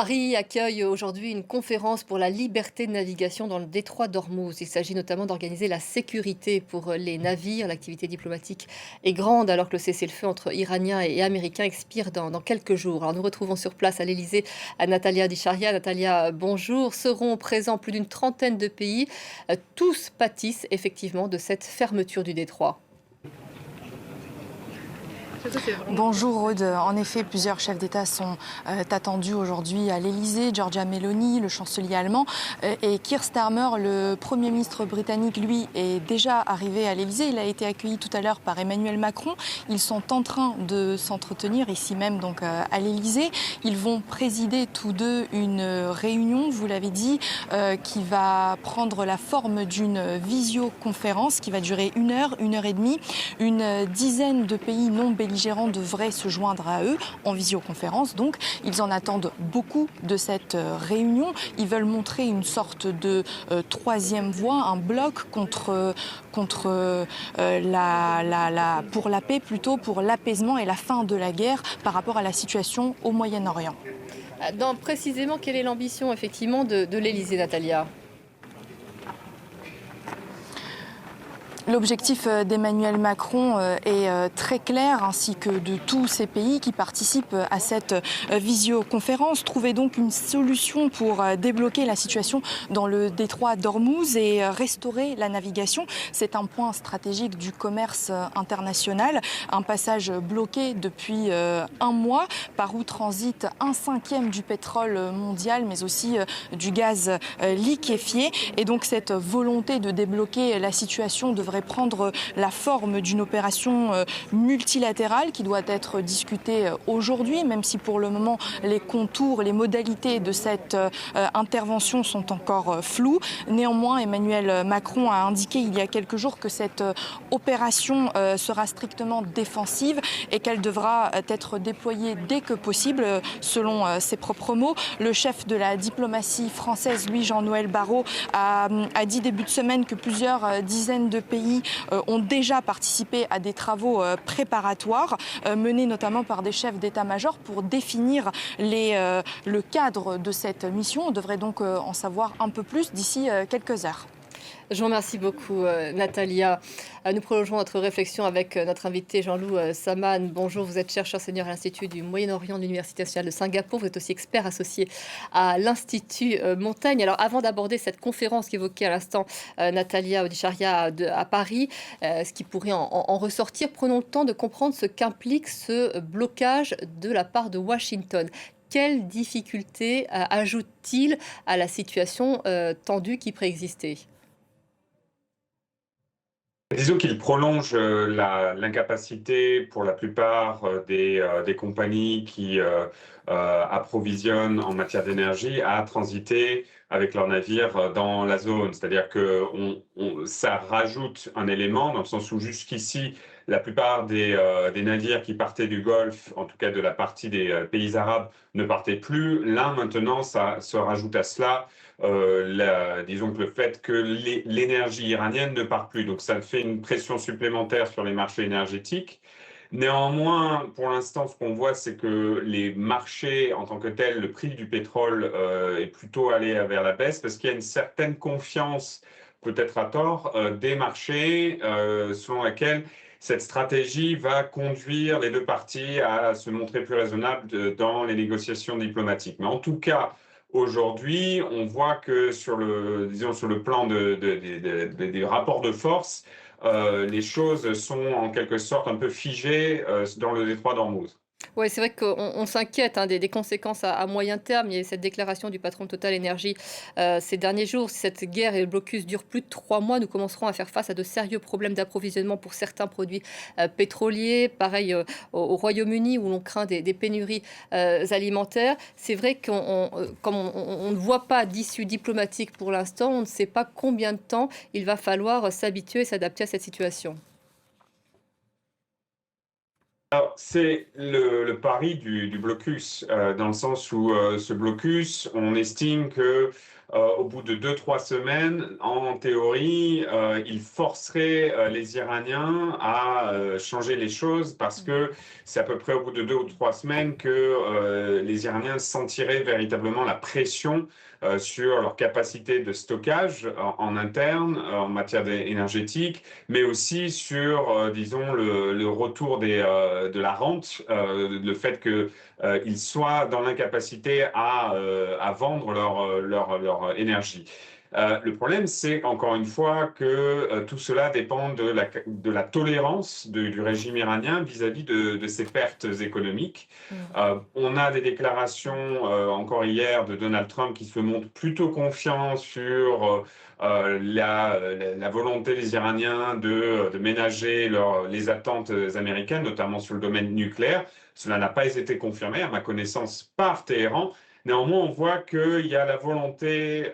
Paris accueille aujourd'hui une conférence pour la liberté de navigation dans le détroit d'Ormuz. Il s'agit notamment d'organiser la sécurité pour les navires. L'activité diplomatique est grande alors que le cessez-le-feu entre Iraniens et Américains expire dans quelques jours. Alors nous retrouvons sur place à l'Elysée à Natalia Dicharia. Natalia, bonjour. Seront présents plus d'une trentaine de pays. Tous pâtissent effectivement de cette fermeture du détroit. Bonjour Aude. En effet, plusieurs chefs d'État sont attendus aujourd'hui à l'Elysée. Giorgia Meloni, le chancelier allemand, et Keir Starmer, le Premier ministre britannique, lui, est déjà arrivé à l'Elysée. Il a été accueilli tout à l'heure par Emmanuel Macron. Ils sont en train de s'entretenir ici même donc à l'Elysée. Ils vont présider tous deux une réunion, vous l'avez dit, qui va prendre la forme d'une visioconférence qui va durer une heure et demie. Une dizaine de pays non belligérants devraient se joindre à eux en visioconférence. Donc, ils en attendent beaucoup de cette réunion. Ils veulent montrer une sorte de troisième voie, un bloc pour la paix, plutôt pour l'apaisement et la fin de la guerre par rapport à la situation au Moyen-Orient. Précisément, quelle est l'ambition effectivement de l'Elysée, Natalia ? L'objectif d'Emmanuel Macron est très clair, ainsi que de tous ces pays qui participent à cette visioconférence. Trouver donc une solution pour débloquer la situation dans le détroit d'Ormuz et restaurer la navigation. C'est un point stratégique du commerce international. Un passage bloqué depuis un mois, par où transite 1/5 du pétrole mondial, mais aussi du gaz liquéfié. Et donc cette volonté de débloquer la situation devrait prendre la forme d'une opération multilatérale qui doit être discutée aujourd'hui, même si pour le moment les contours, les modalités de cette intervention sont encore floues. Néanmoins, Emmanuel Macron a indiqué il y a quelques jours que cette opération sera strictement défensive et qu'elle devra être déployée dès que possible, selon ses propres mots. Le chef de la diplomatie française, Louis-Jean-Noël Barrot, a dit début de semaine que plusieurs dizaines de pays ont déjà participé à des travaux préparatoires menés notamment par des chefs d'état-major pour définir le cadre de cette mission. On devrait donc en savoir un peu plus d'ici quelques heures. Je vous remercie beaucoup, Natalia. Nous prolongeons notre réflexion avec notre invité Jean-Loup Saman. Bonjour, vous êtes chercheur senior à l'Institut du Moyen-Orient de l'Université nationale de Singapour. Vous êtes aussi expert associé à l'Institut Montaigne. Alors, avant d'aborder cette conférence qu'évoquait à l'instant Natalia Odicharia à Paris, ce qui pourrait en ressortir, prenons le temps de comprendre ce qu'implique ce blocage de la part de Washington. Quelles difficultés ajoute-t-il à la situation tendue qui préexistait ? Disons qu'il prolonge l'incapacité pour la plupart des compagnies qui approvisionnent en matière d'énergie à transiter avec leurs navires dans la zone. C'est-à-dire que ça rajoute un élément dans le sens où jusqu'ici, la plupart des navires qui partaient du Golfe, en tout cas de la partie des pays arabes, ne partaient plus. Là, maintenant, ça se rajoute à cela. Disons que le fait que l'énergie iranienne ne part plus. Donc ça fait une pression supplémentaire sur les marchés énergétiques. Néanmoins, pour l'instant, ce qu'on voit, c'est que les marchés en tant que tels, le prix du pétrole est plutôt allé vers la baisse parce qu'il y a une certaine confiance, peut-être à tort, des marchés selon laquelle cette stratégie va conduire les deux parties à se montrer plus raisonnables dans les négociations diplomatiques. Mais en tout cas, aujourd'hui, on voit que sur le plan des rapports de force, les choses sont en quelque sorte un peu figées dans le détroit d'Ormuz. Oui, c'est vrai qu'on s'inquiète des conséquences à moyen terme. Il y a eu cette déclaration du patron de Total Énergie ces derniers jours. Si cette guerre et le blocus durent plus de 3 mois, nous commencerons à faire face à de sérieux problèmes d'approvisionnement pour certains produits pétroliers. Pareil au Royaume-Uni où l'on craint des pénuries alimentaires. C'est vrai comme on ne voit pas d'issue diplomatique pour l'instant, on ne sait pas combien de temps il va falloir s'habituer et s'adapter à cette situation. Alors, c'est le pari du blocus, dans le sens où ce blocus, on estime que au bout de 2-3 semaines, en théorie, il forcerait les Iraniens à changer les choses parce que c'est à peu près au bout de 2 ou 3 semaines que les Iraniens sentiraient véritablement la pression sur leur capacité de stockage en interne, en matière énergétique, mais aussi sur, disons, le retour de la rente, le fait que ils soient dans l'incapacité à vendre leur énergie. Le problème, c'est encore une fois que tout cela dépend de la tolérance du régime iranien vis-à-vis de ses pertes économiques. On a des déclarations encore hier de Donald Trump qui se montre plutôt confiant sur la volonté des Iraniens de ménager les attentes américaines, notamment sur le domaine nucléaire. Cela n'a pas été confirmé, à ma connaissance, par Téhéran. Néanmoins, on voit qu'il y a la volonté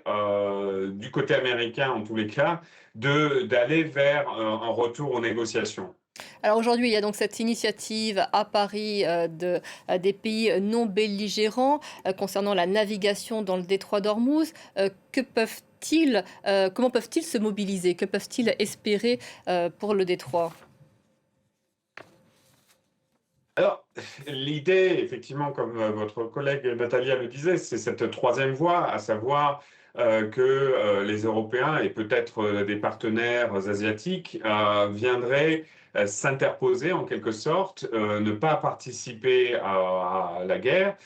du côté américain, en tous les cas, d'aller vers un retour aux négociations. Alors aujourd'hui, il y a donc cette initiative à Paris des pays non belligérants concernant la navigation dans le détroit d'Ormuz. Comment peuvent-ils se mobiliser? Que peuvent-ils espérer pour le détroit? Alors, l'idée, effectivement, comme votre collègue Natalia le disait, c'est cette troisième voie, à savoir que les Européens et peut-être des partenaires asiatiques viendraient s'interposer en quelque sorte, ne pas participer à la guerre,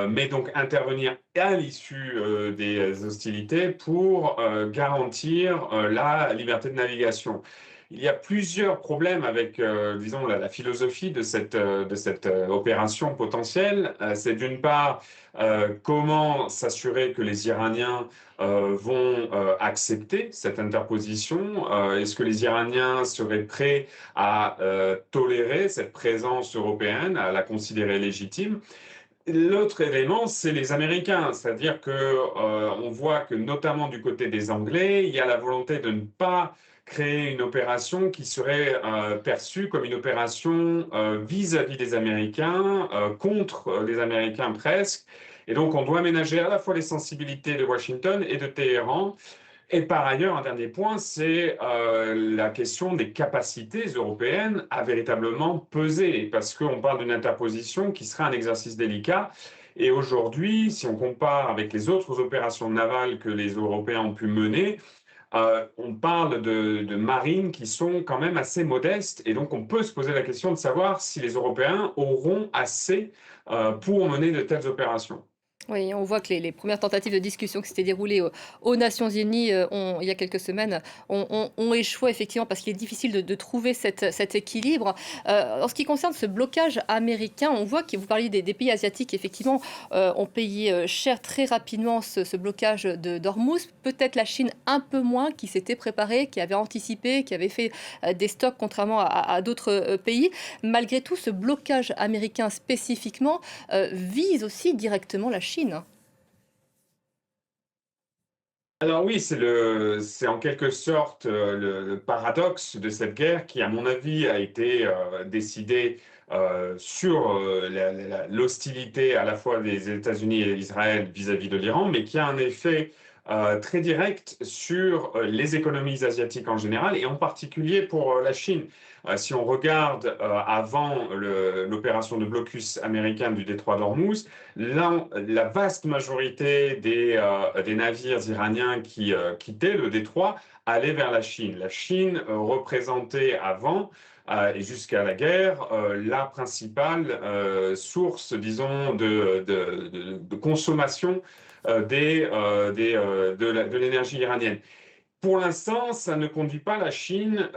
mais donc intervenir à l'issue des hostilités pour garantir la liberté de navigation. Il y a plusieurs problèmes avec, disons, la philosophie de cette opération potentielle. C'est d'une part, comment s'assurer que les Iraniens vont accepter cette interposition? Est-ce que les Iraniens seraient prêts à tolérer cette présence européenne, à la considérer légitime? L'autre élément, c'est les Américains, c'est-à-dire que on voit que notamment du côté des Anglais, il y a la volonté de ne pas créer une opération qui serait perçue comme une opération vis-à-vis des Américains, contre les Américains presque. Et donc, on doit ménager à la fois les sensibilités de Washington et de Téhéran. Et par ailleurs, un dernier point, c'est la question des capacités européennes à véritablement peser, parce qu'on parle d'une interposition qui serait un exercice délicat. Et aujourd'hui, si on compare avec les autres opérations navales que les Européens ont pu mener, on parle de marines qui sont quand même assez modestes. Et donc, on peut se poser la question de savoir si les Européens auront assez pour mener de telles opérations. Oui, on voit que les premières tentatives de discussion qui s'étaient déroulées aux Nations Unies il y a quelques semaines ont échoué effectivement parce qu'il est difficile de trouver cet équilibre. En ce qui concerne ce blocage américain, on voit que vous parliez des pays asiatiques qui effectivement ont payé cher très rapidement ce blocage d'Ormuz. Peut-être la Chine un peu moins, qui s'était préparée, qui avait anticipé, qui avait fait des stocks contrairement à d'autres pays. Malgré tout, ce blocage américain spécifiquement vise aussi directement la Chine. Alors oui, c'est en quelque sorte le paradoxe de cette guerre qui, à mon avis, a été décidée sur l'hostilité à la fois des États-Unis et d'Israël vis-à-vis de l'Iran, mais qui a un effet très direct sur les économies asiatiques en général et en particulier pour la Chine. Si on regarde avant l'opération de blocus américain du détroit d'Ormuz, la vaste majorité des navires iraniens qui quittaient le détroit allaient vers la Chine. La Chine représentait avant et jusqu'à la guerre la principale source, disons, de consommation de l'énergie iranienne. Pour l'instant, ça ne conduit pas la Chine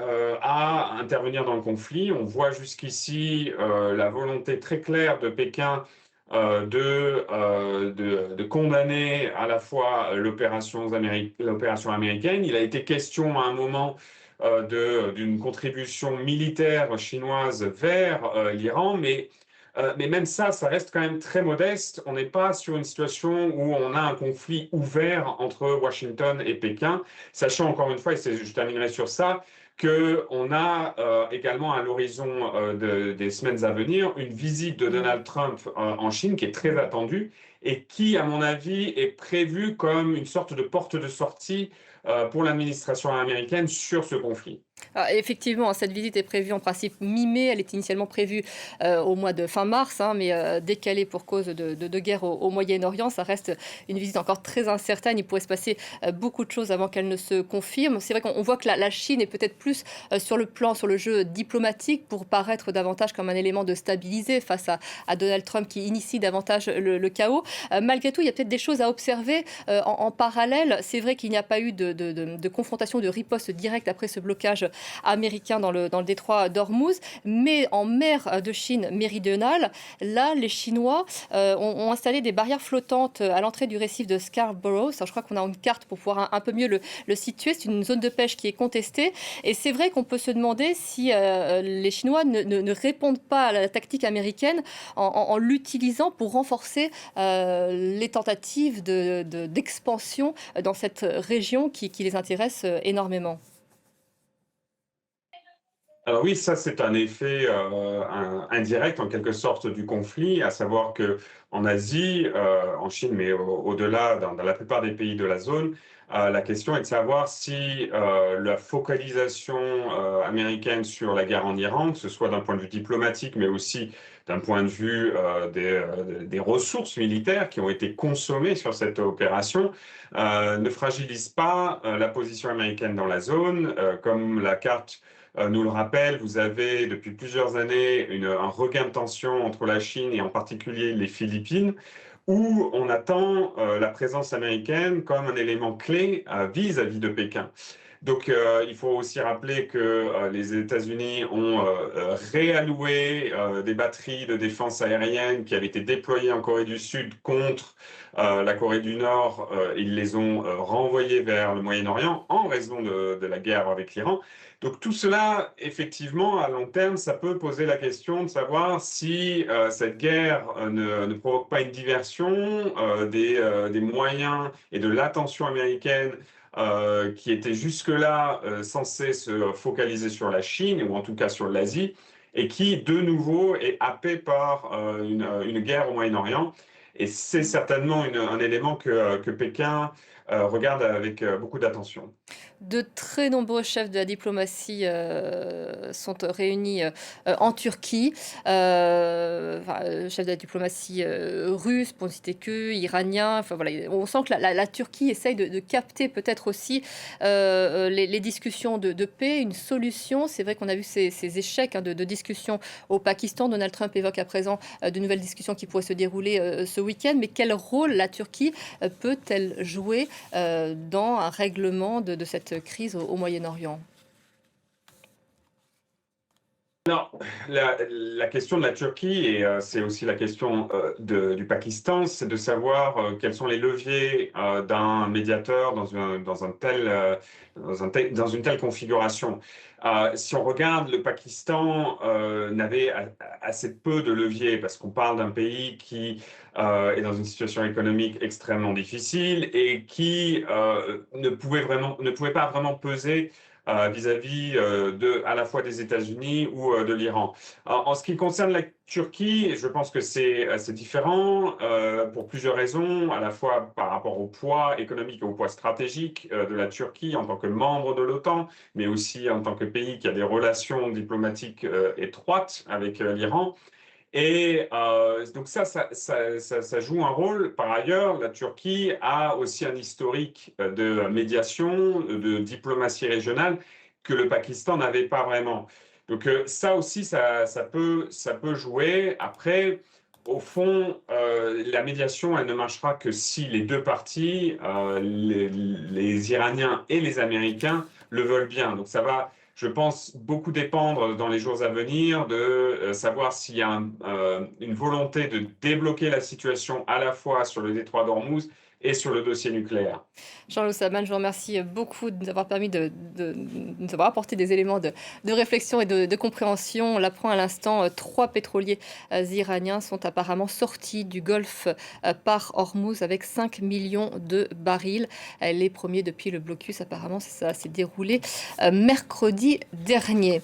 à intervenir dans le conflit. On voit jusqu'ici la volonté très claire de Pékin de condamner à la fois l'opération américaine. Il a été question à un moment d'une contribution militaire chinoise vers l'Iran, mais même ça, ça reste quand même très modeste. On n'est pas sur une situation où on a un conflit ouvert entre Washington et Pékin, sachant encore une fois, et je terminerai sur ça, qu'on a également à l'horizon des semaines à venir une visite de Donald Trump en Chine qui est très attendue et qui, à mon avis, est prévu comme une sorte de porte de sortie pour l'administration américaine sur ce conflit. Ah, effectivement, cette visite est prévue en principe mi-mai. Elle est initialement prévue au mois de fin mars, hein, mais décalée pour cause de guerre au Moyen-Orient. Ça reste une visite encore très incertaine. Il pourrait se passer beaucoup de choses avant qu'elle ne se confirme. C'est vrai qu'on voit que la Chine est peut-être plus sur le jeu diplomatique pour paraître davantage comme un élément de stabiliser face à Donald Trump qui initie davantage le chaos. Malgré tout, il y a peut-être des choses à observer en parallèle. C'est vrai qu'il n'y a pas eu de confrontation, de riposte directe après ce blocage américain dans le détroit d'Ormuz, mais en mer de Chine méridionale, là, les Chinois ont installé des barrières flottantes à l'entrée du récif de Scarborough. Alors, je crois qu'on a une carte pour pouvoir un peu mieux le situer. C'est une zone de pêche qui est contestée. Et c'est vrai qu'on peut se demander si les Chinois ne répondent pas à la tactique américaine en l'utilisant pour renforcer les tentatives d'expansion dans cette région qui les intéresse énormément. Alors oui, ça c'est un effet indirect en quelque sorte du conflit, à savoir que en Asie, en Chine, mais au-delà, dans la plupart des pays de la zone, la question est de savoir si la focalisation américaine sur la guerre en Iran, que ce soit d'un point de vue diplomatique, mais aussi d'un point de vue des ressources militaires qui ont été consommées sur cette opération, ne fragilise pas la position américaine dans la zone, comme la carte nous le rappelle. Vous avez depuis plusieurs années un regain de tension entre la Chine et en particulier les Philippines, où on attend la présence américaine comme un élément clé vis-à-vis de Pékin. Donc, il faut aussi rappeler que les États-Unis ont réalloué des batteries de défense aérienne qui avaient été déployées en Corée du Sud contre la Corée du Nord. Ils les ont renvoyées vers le Moyen-Orient en raison de la guerre avec l'Iran. Donc tout cela, effectivement, à long terme, ça peut poser la question de savoir si cette guerre ne provoque pas une diversion des moyens et de l'attention américaine qui était jusque-là censée se focaliser sur la Chine, ou en tout cas sur l'Asie, et qui, de nouveau, est happée par une guerre au Moyen-Orient. Et c'est certainement un élément que Pékin regarde avec beaucoup d'attention. De très nombreux chefs de la diplomatie sont réunis en Turquie. Chefs de la diplomatie russe, pour ne citer que, iranien. Enfin, voilà, on sent que la Turquie essaye de capter peut-être aussi les discussions de paix, une solution. C'est vrai qu'on a vu ces échecs de discussions au Pakistan. Donald Trump évoque à présent de nouvelles discussions qui pourraient se dérouler ce week-end. Mais quel rôle la Turquie peut-elle jouer dans un règlement de cette crise au Moyen-Orient? Alors, la question de la Turquie, et c'est aussi la question du Pakistan, c'est de savoir quels sont les leviers d'un médiateur dans une telle configuration. Si on regarde, le Pakistan n'avait assez peu de leviers, parce qu'on parle d'un pays qui est dans une situation économique extrêmement difficile et qui ne pouvait pas vraiment peser vis-à-vis à la fois des États-Unis ou de l'Iran. En ce qui concerne la Turquie, je pense que c'est différent pour plusieurs raisons, à la fois par rapport au poids économique et au poids stratégique de la Turquie en tant que membre de l'OTAN, mais aussi en tant que pays qui a des relations diplomatiques étroites avec l'Iran. Et donc ça joue un rôle. Par ailleurs, la Turquie a aussi un historique de médiation, de diplomatie régionale que le Pakistan n'avait pas vraiment. Donc ça aussi, ça peut jouer. Après, au fond, la médiation, elle ne marchera que si les deux parties, les Iraniens et les Américains, le veulent bien. Donc ça va, je pense, beaucoup dépendre dans les jours à venir de savoir s'il y a une volonté de débloquer la situation à la fois sur le détroit d'Ormuz et sur le dossier nucléaire. Jean-Loup Saban, je vous remercie beaucoup de nous avoir permis de nous avoir apporté des éléments de réflexion et de compréhension. On l'apprend à l'instant, 3 pétroliers iraniens sont apparemment sortis du Golfe par Hormuz avec 5 millions de barils. Les premiers depuis le blocus, apparemment, ça s'est déroulé mercredi dernier.